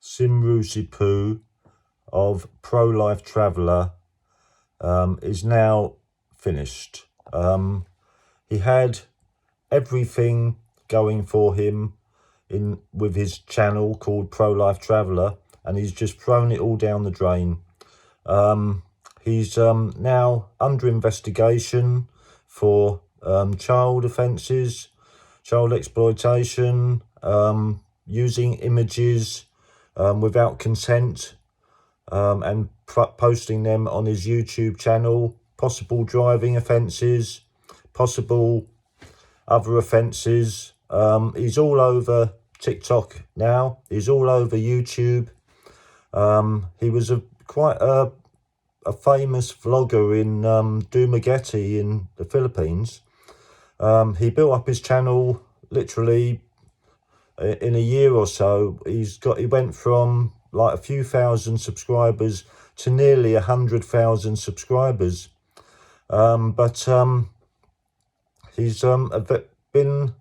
Simrusipu of Pro-Life Traveller is now finished. He had everything going for him with his channel called Pro-Life Traveller, and he's just thrown it all down the drain. He's now under investigation for child offences, child exploitation, using images without consent, and posting them on his YouTube channel, possible driving offences, possible other offences. He's all over TikTok now. He's all over YouTube. He was quite a famous vlogger in Dumaguete in the Philippines. He built up his channel literally in a year or so. He went from like a few thousand subscribers to nearly 100,000 subscribers. But he's been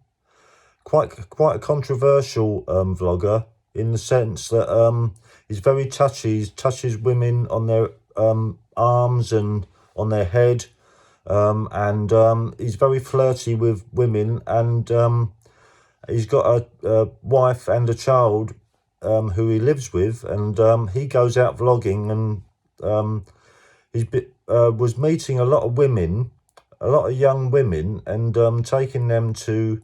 quite a controversial vlogger, in the sense that he's very touchy. He touches women on their arms and on their head, and he's very flirty with women, and he's got a wife and a child who he lives with, and he goes out vlogging, and he was meeting a lot of women, a lot of young women, and taking them to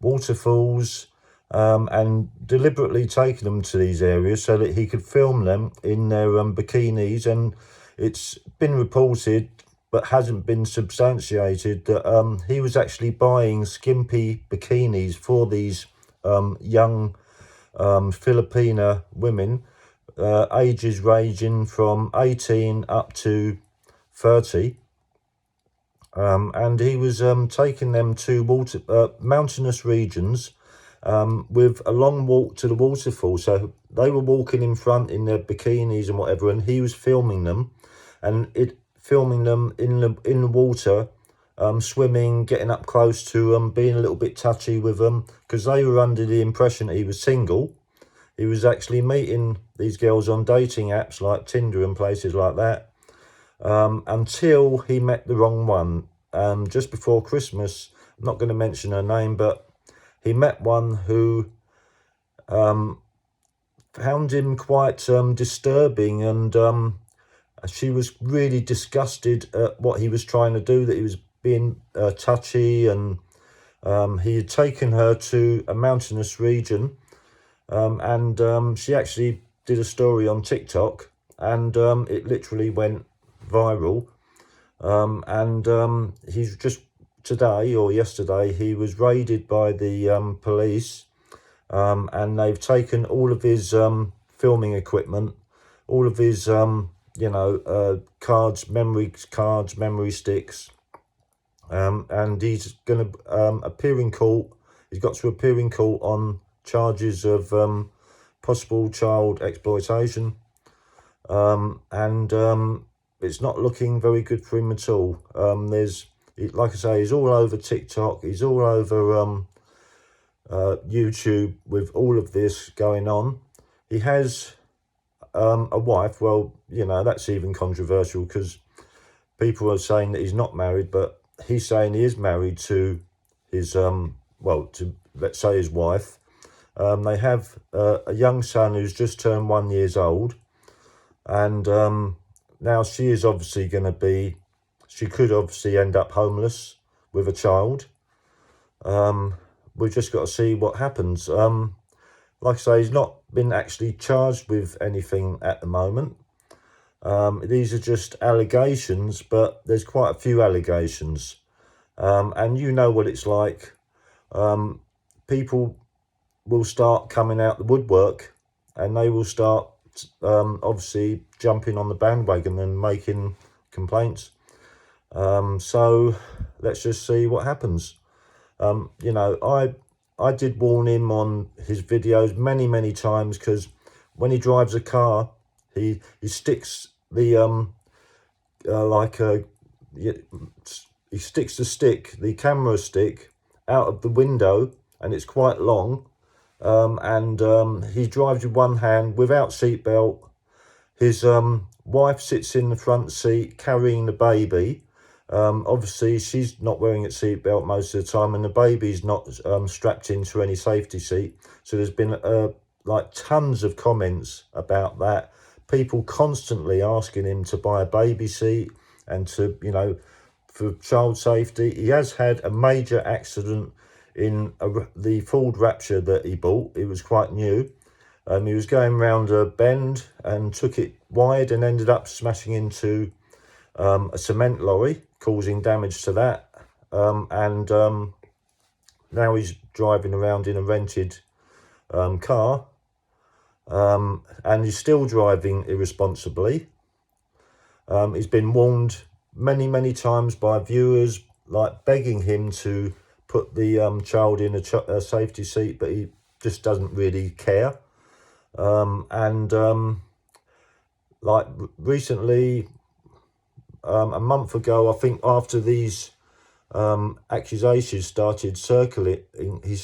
waterfalls, and deliberately taking them to these areas so that he could film them in their bikinis. And it's been reported, but hasn't been substantiated, that he was actually buying skimpy bikinis for these young Filipina women, ages ranging from 18 up to 30. And he was taking them to mountainous regions with a long walk to the waterfall. So they were walking in front in their bikinis and whatever, and he was filming them, and filming them in the water, swimming, getting up close to them, being a little bit touchy with them, because they were under the impression that he was single. He was actually meeting these girls on dating apps like Tinder and places like that, until he met the wrong one. Just before Christmas, I'm not going to mention her name, but he met one who found him quite disturbing, and she was really disgusted at what he was trying to do, that he was being touchy, and he had taken her to a mountainous region, and she actually did a story on TikTok, and it literally went viral. And he's just today or yesterday, he was raided by the police, and they've taken all of his filming equipment, all of his memory cards, memory sticks, and he's going to appear in court. He's got to appear in court on charges of possible child exploitation, and it's not looking very good for him at all. Like I say, he's all over TikTok, he's all over YouTube with all of this going on. He has a wife. Well, that's even controversial, because people are saying that he's not married, but he's saying he is married to his, to, let's say, his wife. They have a young son who's just turned 1 year old, and now she is obviously going to be, she could obviously end up homeless with a child. We've just got to see what happens. Like I say, he's not been actually charged with anything at the moment. These are just allegations, but there's quite a few allegations. And you know what it's like. People will start coming out the woodwork, and they will start obviously jumping on the bandwagon and making complaints. So let's just see what happens. I did warn him on his videos many times, because when he drives a car, he sticks the he sticks the camera stick out of the window, and it's quite long, He drives with one hand without seatbelt. His wife sits in the front seat carrying the baby. Obviously, she's not wearing a seatbelt most of the time, and the baby's not strapped into any safety seat. So there's been like tons of comments about that. People constantly asking him to buy a baby seat and to, you know, for child safety. He has had a major accident in the Ford Rapture that he bought. It was quite new. He was going round a bend and took it wide and ended up smashing into a cement lorry, causing damage to that. Now he's driving around in a rented car, and he's still driving irresponsibly. He's been warned many times by viewers, like begging him to put the child in a safety seat, but he just doesn't really care. Like recently, a month ago, I think, after these accusations started circulating, he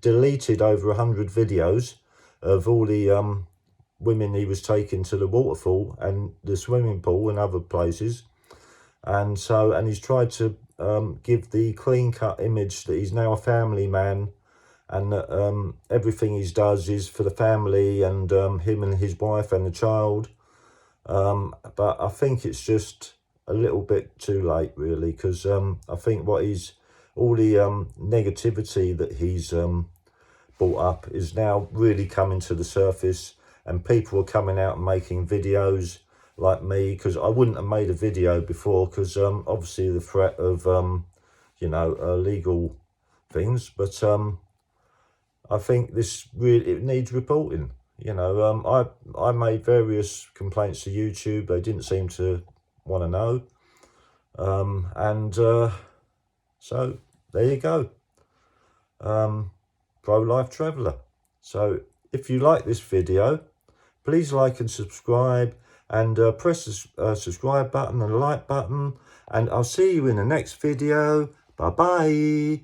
deleted over 100 videos of all the women he was taking to the waterfall and the swimming pool and other places. And he's tried to give the clean-cut image that he's now a family man, and that everything he does is for the family and him and his wife and the child. But I think it's just a little bit too late, really, because I think all the negativity that he's brought up is now really coming to the surface, and people are coming out and making videos like me, because I wouldn't have made a video before, because obviously the threat of legal things. But I think it needs reporting. You know, I made various complaints to YouTube. They didn't seem to want to know. So there you go. Pro-life traveller. So if you like this video, please like and subscribe, and press the subscribe button and the like button. And I'll see you in the next video. Bye-bye.